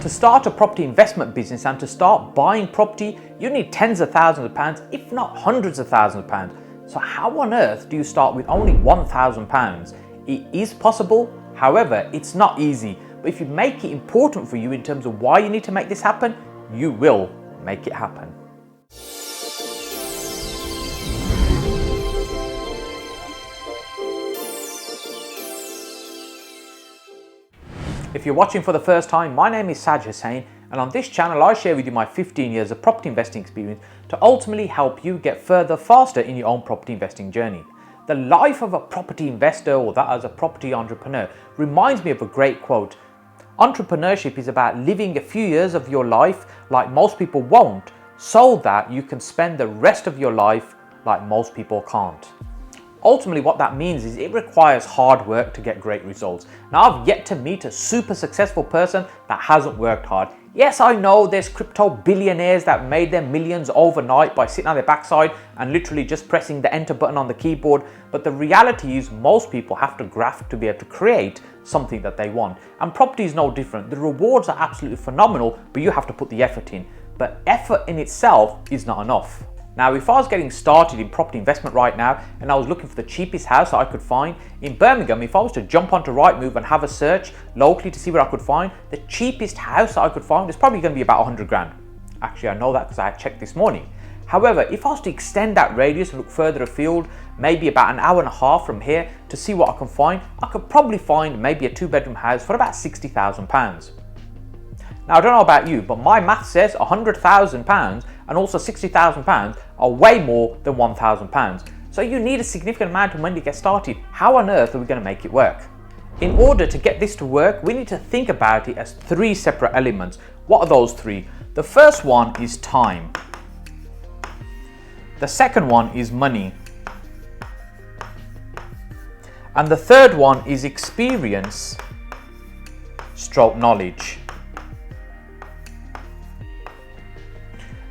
To start a property investment business and to start buying property, you need tens of thousands of pounds, if not hundreds of thousands of pounds. So how on earth do you start with only £1,000? It is possible, however, it's not easy. But if you make it important for you in terms of why you need to make this happen, you will make it happen. If you're watching for the first time, my name is Saj Hussain, and on this channel I share with you my 15 years of property investing experience to ultimately help you get further faster in your own property investing journey. The life of a property investor, or that as a property entrepreneur, reminds me of a great quote. Entrepreneurship is about living a few years of your life like most people won't, so that you can spend the rest of your life like most people can't. Ultimately, what that means is it requires hard work to get great results. Now, I've yet to meet a super successful person that hasn't worked hard. Yes, I know there's crypto billionaires that made their millions overnight by sitting on their backside and literally just pressing the enter button on the keyboard. But the reality is most people have to graft to be able to create something that they want. And property is no different. The rewards are absolutely phenomenal, but you have to put the effort in. But effort in itself is not enough. Now, if I was getting started in property investment right now and I was looking for the cheapest house that I could find in Birmingham, if I was to jump onto Rightmove and have a search locally to see what I could find, the cheapest house that I could find is probably going to be about 100 grand. Actually, I know that because I had checked this morning. However, if I was to extend that radius and look further afield, maybe about an hour and a half from here to see what I can find, I could probably find maybe a 2-bedroom house for about £60,000. Now, I don't know about you, but my math says £100,000 and also £60,000 are way more than £1,000. So you need a significant amount of money to get started. How on earth are we going to make it work? In order to get this to work, we need to think about it as 3 separate elements. What are those 3? The first one is time. The second one is money. And the third one is experience stroke knowledge.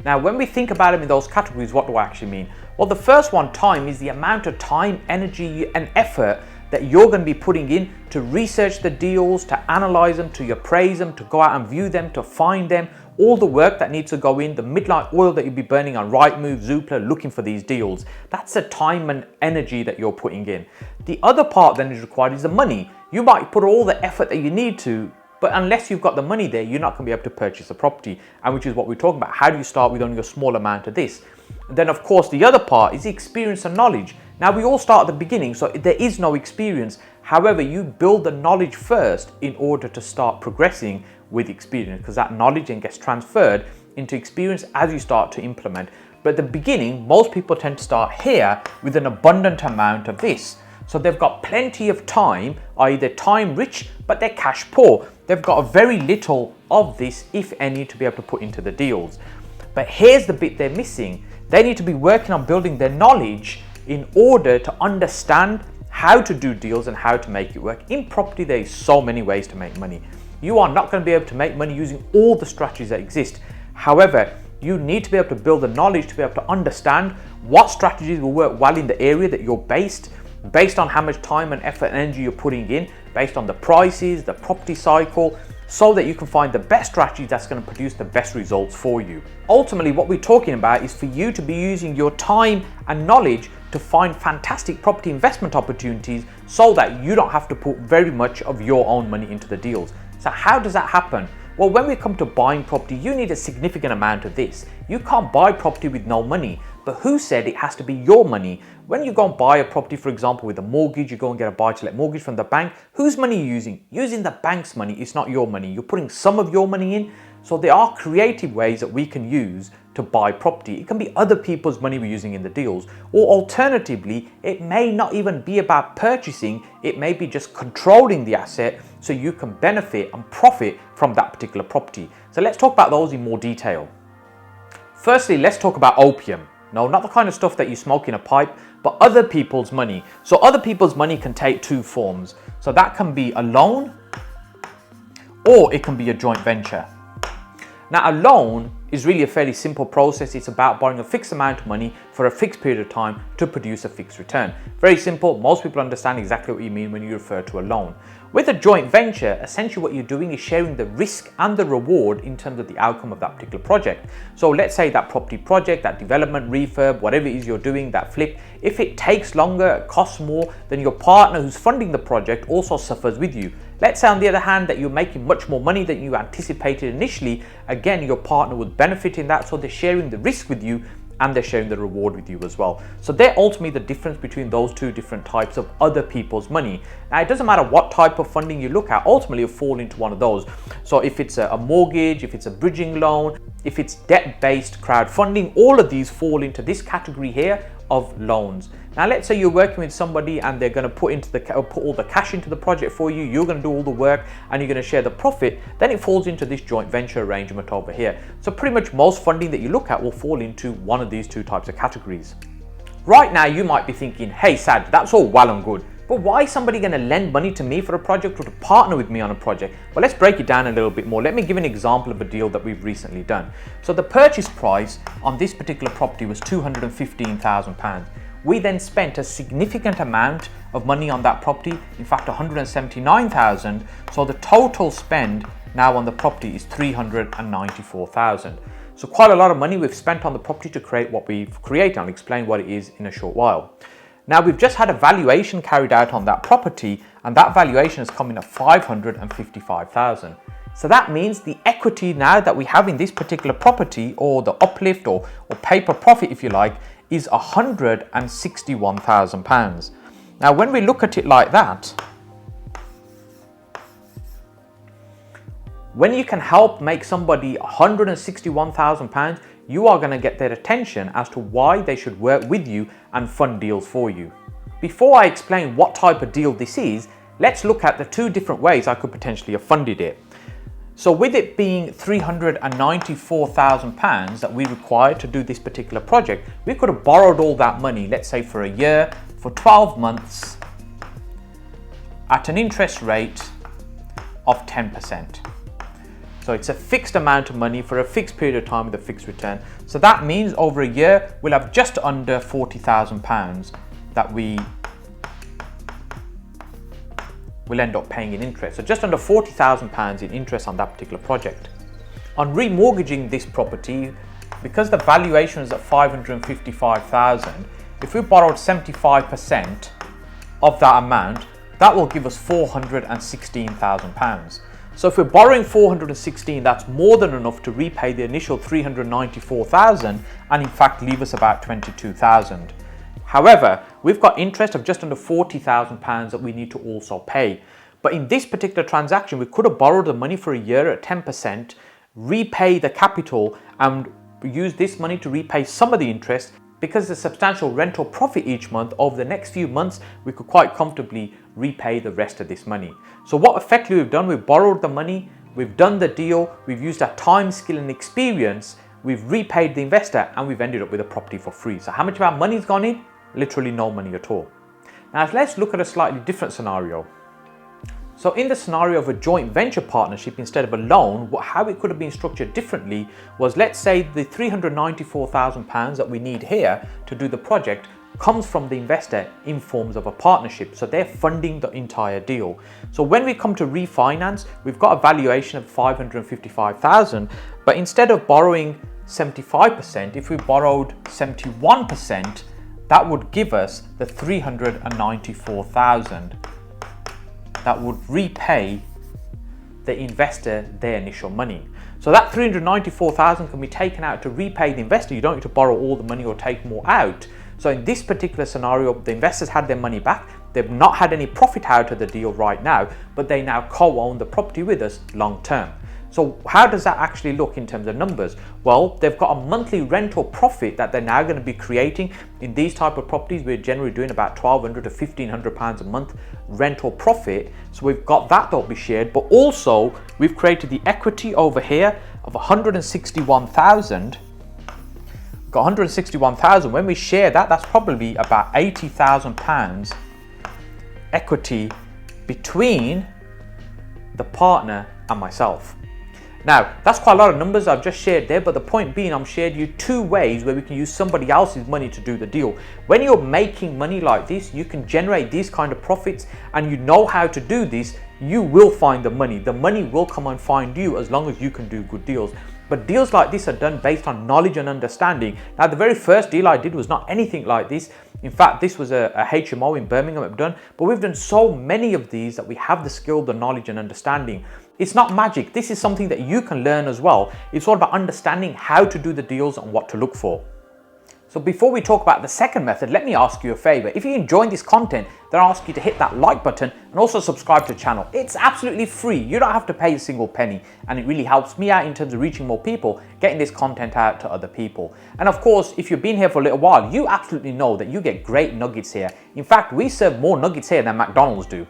Now, when we think about them in those categories, what do I actually mean? Well, the first one, time, is the amount of time, energy, and effort that you're going to be putting in to research the deals, to analyze them, to appraise them, to go out and view them, to find them, all the work that needs to go in, the midnight oil that you'll be burning on Rightmove, Zoopla, looking for these deals. That's the time and energy that you're putting in. The other part then is required is the money. You might put all the effort that you need to, but unless you've got the money there, you're not going to be able to purchase a property, and which is what we're talking about. How do you start with only a small amount of this? And then, of course, the other part is the experience and knowledge. Now, we all start at the beginning, so there is no experience. However, you build the knowledge first in order to start progressing with experience, because that knowledge then gets transferred into experience as you start to implement. But at the beginning, most people tend to start here with an abundant amount of this. So they've got plenty of time, i.e. they're time rich, but they're cash poor. They've got a very little of this, if any, to be able to put into the deals. But here's the bit they're missing. They need to be working on building their knowledge in order to understand how to do deals and how to make it work. In property, there is so many ways to make money. You are not going to be able to make money using all the strategies that exist. However, you need to be able to build the knowledge to be able to understand what strategies will work well in the area that you're based on how much time and effort and energy you're putting in, based on the prices, the property cycle, so that you can find the best strategy that's going to produce the best results for you. Ultimately, what we're talking about is for you to be using your time and knowledge to find fantastic property investment opportunities so that you don't have to put very much of your own money into the deals. So how does that happen? Well, when we come to buying property, you need a significant amount of this. You can't buy property with no money, but who said it has to be your money? When you go and buy a property, for example, with a mortgage, you go and get a buy-to-let mortgage from the bank, whose money are you using? Using the bank's money, it's not your money. You're putting some of your money in. So there are creative ways that we can use to buy property. It can be other people's money we're using in the deals, or alternatively, it may not even be about purchasing, it may be just controlling the asset so you can benefit and profit from that particular property. So let's talk about those in more detail. Firstly, let's talk about opium. No, not the kind of stuff that you smoke in a pipe, but other people's money. So other people's money can take 2 forms. So that can be a loan, or it can be a joint venture. Now, a loan is really a fairly simple process. It's about borrowing a fixed amount of money for a fixed period of time to produce a fixed return. Very simple. Most people understand exactly what you mean when you refer to a loan. With a joint venture, essentially what you're doing is sharing the risk and the reward in terms of the outcome of that particular project. So let's say that property project, that development, refurb, whatever it is you're doing, that flip, if it takes longer, it costs more, then your partner who's funding the project also suffers with you. Let's say on the other hand that you're making much more money than you anticipated initially, again your partner would benefit in that, so they're sharing the risk with you and they're sharing the reward with you as well. So they're ultimately the difference between those two different types of other people's money. Now it doesn't matter what type of funding you look at, ultimately you'll fall into one of those. So if it's a mortgage, if it's a bridging loan, if it's debt-based crowdfunding, all of these fall into this category here of loans. Now let's say you're working with somebody and they're going to put all the cash into the project for you, you're going to do all the work and you're going to share the profit, then it falls into this joint venture arrangement over here. So pretty much most funding that you look at will fall into one of these two types of categories. Right now you might be thinking, hey Saj, that's all well and good, but why is somebody going to lend money to me for a project or to partner with me on a project? Well, let's break it down a little bit more. Let me give an example of a deal that we've recently done. So the purchase price on this particular property was £215,000. We then spent a significant amount of money on that property, in fact 179,000. So the total spend now on the property is 394,000. So quite a lot of money we've spent on the property to create what we've created. I'll explain what it is in a short while. Now we've just had a valuation carried out on that property and that valuation has come in at 555,000. So that means the equity now that we have in this particular property, or the uplift or paper profit if you like, is £161,000. Now when we look at it like that, when you can help make somebody £161,000, you are going to get their attention as to why they should work with you and fund deals for you. Before I explain what type of deal this is, let's look at the two different ways I could potentially have funded it. So with it being £394,000 that we required to do this particular project, we could have borrowed all that money, let's say for a year, for 12 months, at an interest rate of 10%. So it's a fixed amount of money for a fixed period of time with a fixed return. So that means over a year, we'll have just under £40,000 that we will end up paying in interest. So just under £40,000 in interest on that particular project. On remortgaging this property, because the valuation is at 555,000, if we borrowed 75% of that amount, that will give us £416,000. So if we're borrowing 416, that's more than enough to repay the initial 394,000 and in fact leave us about 22,000. However, we've got interest of just under £40,000 that we need to also pay. But in this particular transaction, we could have borrowed the money for a year at 10%, repay the capital and use this money to repay some of the interest. Because there's substantial rental profit each month, over the next few months, we could quite comfortably repay the rest of this money. So what effectively we've done, we've borrowed the money, we've done the deal, we've used our time, skill and experience, we've repaid the investor and we've ended up with a property for free. So how much of our money's gone in? Literally no money at all. Now let's look at a slightly different scenario. So in the scenario of a joint venture partnership instead of a loan, how it could have been structured differently was, let's say the £394,000 that we need here to do the project comes from the investor in forms of a partnership. So they're funding the entire deal. So when we come to refinance, we've got a valuation of 555,000, but instead of borrowing 75%, if we borrowed 71%, that would give us the 394,000 that would repay the investor their initial money. So that 394,000 can be taken out to repay the investor. You don't need to borrow all the money or take more out. So in this particular scenario, the investors had their money back. They've not had any profit out of the deal right now, but they now co-own the property with us long term. So how does that actually look in terms of numbers? Well, they've got a monthly rental profit that they're now going to be creating. In these type of properties, we're generally doing about £1,200 to £1,500 a month rental profit. So we've got that that'll be shared, but also we've created the equity over here of 161,000. Got 161,000. When we share that, that's probably about £80,000 equity between the partner and myself. Now, that's quite a lot of numbers I've just shared there, but the point being, I'm shared you 2 ways where we can use somebody else's money to do the deal. When you're making money like this, you can generate these kind of profits, and you know how to do this, you will find the money. The money will come and find you as long as you can do good deals. But deals like this are done based on knowledge and understanding. Now, the very first deal I did was not anything like this. In fact, this was a HMO in Birmingham I've done, but we've done so many of these that we have the skill, the knowledge and understanding. It's not magic. This is something that you can learn as well. It's all about understanding how to do the deals and what to look for. So before we talk about the second method, let me ask you a favor. If you're enjoying this content, then I ask you to hit that like button and also subscribe to the channel. It's absolutely free. You don't have to pay a single penny, and it really helps me out in terms of reaching more people, getting this content out to other people. And of course, if you've been here for a little while, you absolutely know that you get great nuggets here. In fact, we serve more nuggets here than McDonald's do.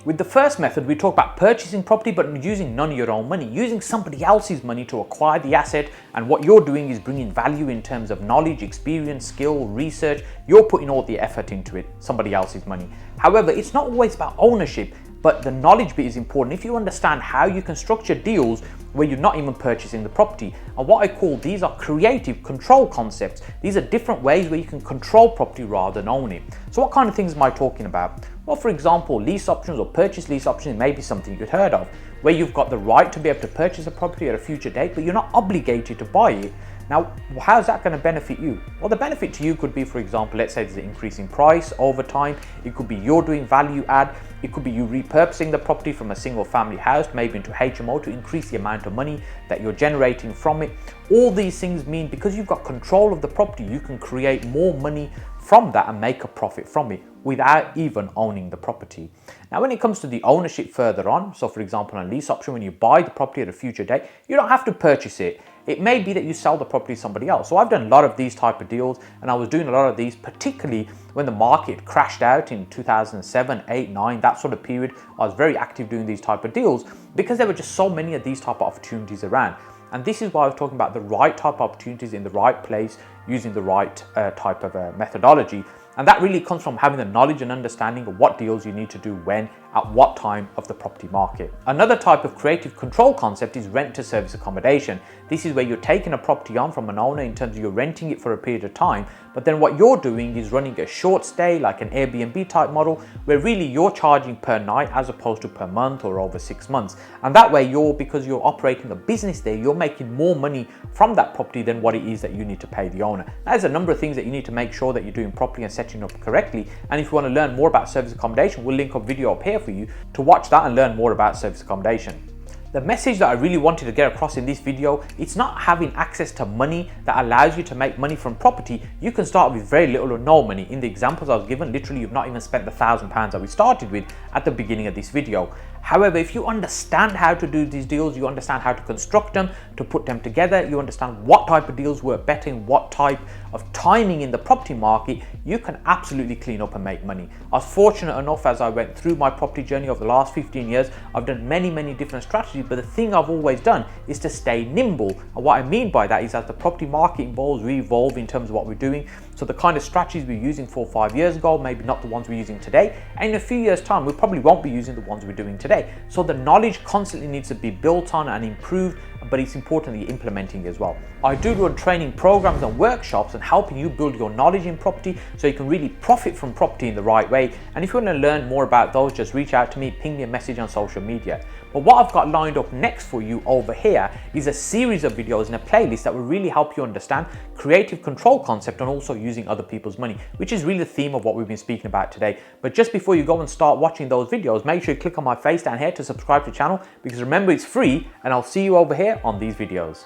With the first method, we talk about purchasing property but using none of your own money, using somebody else's money to acquire the asset, and what you're doing is bringing value in terms of knowledge, experience, skill, research. You're putting all the effort into it, somebody else's money. However, it's not always about ownership, but the knowledge bit is important. If you understand how you can structure deals where you're not even purchasing the property, and what I call these are creative control concepts. These are different ways where you can control property rather than own it. So what kind of things am I talking about? Well, for example, lease options or purchase lease options may be something you've heard of, where you've got the right to be able to purchase a property at a future date, but you're not obligated to buy it. Now, how's that going to benefit you? Well, the benefit to you could be, for example, let's say there's an increase in price over time. It could be you're doing value add. It could be you repurposing the property from a single family house, maybe into HMO, to increase the amount of money that you're generating from it. All these things mean because you've got control of the property, you can create more money from that and make a profit from it without even owning the property. Now, when it comes to the ownership further on, so for example, on a lease option, when you buy the property at a future date, you don't have to purchase it. It may be that you sell the property to somebody else. So I've done a lot of these type of deals, and I was doing a lot of these, particularly when the market crashed out in 2007, 8, 9, that sort of period. I was very active doing these type of deals because there were just so many of these type of opportunities around. And this is why I was talking about the right type of opportunities in the right place, using the right type of methodology. And that really comes from having the knowledge and understanding of what deals you need to do when, at what time of the property market. Another type of creative control concept is rent to service accommodation. This is where you're taking a property on from an owner in terms of you're renting it for a period of time, but then what you're doing is running a short stay, like an Airbnb type model, where really you're charging per night as opposed to per month or over 6 months. And that way because you're operating a business there, you're making more money from that property than what it is that you need to pay the owner. There's a number of things that you need to make sure that you're doing properly and setting up correctly. And if you want to learn more about service accommodation, we'll link a video up here for you to watch that and learn more about service accommodation. The message that I really wanted to get across in this video, it's not having access to money that allows you to make money from property. You can start with very little or no money. In the examples I was given, literally you've not even spent the £1,000 that we started with at the beginning of this video. However, if you understand how to do these deals, you understand how to construct them, to put them together, you understand what type of deals work better in what type of timing in the property market, you can absolutely clean up and make money. I was fortunate enough, as I went through my property journey over the last 15 years, I've done many different strategies, but the thing I've always done is to stay nimble. And what I mean by that is as the property market evolves, we evolve in terms of what we're doing. So the kind of strategies we were using 4 or 5 years ago, maybe not the ones we're using today. And in a few years' time, we probably won't be using the ones we're doing today. So the knowledge constantly needs to be built on and improved, but it's important that you're implementing as well. I do run training programs and workshops and helping you build your knowledge in property so you can really profit from property in the right way. And if you want to learn more about those, just reach out to me, ping me a message on social media. But what I've got lined up next for you over here is a series of videos in a playlist that will really help you understand creative control concept and also using other people's money, which is really the theme of what we've been speaking about today. But just before you go and start watching those videos, make sure you click on my face down here to subscribe to the channel, because remember, it's free, and I'll see you over here on these videos.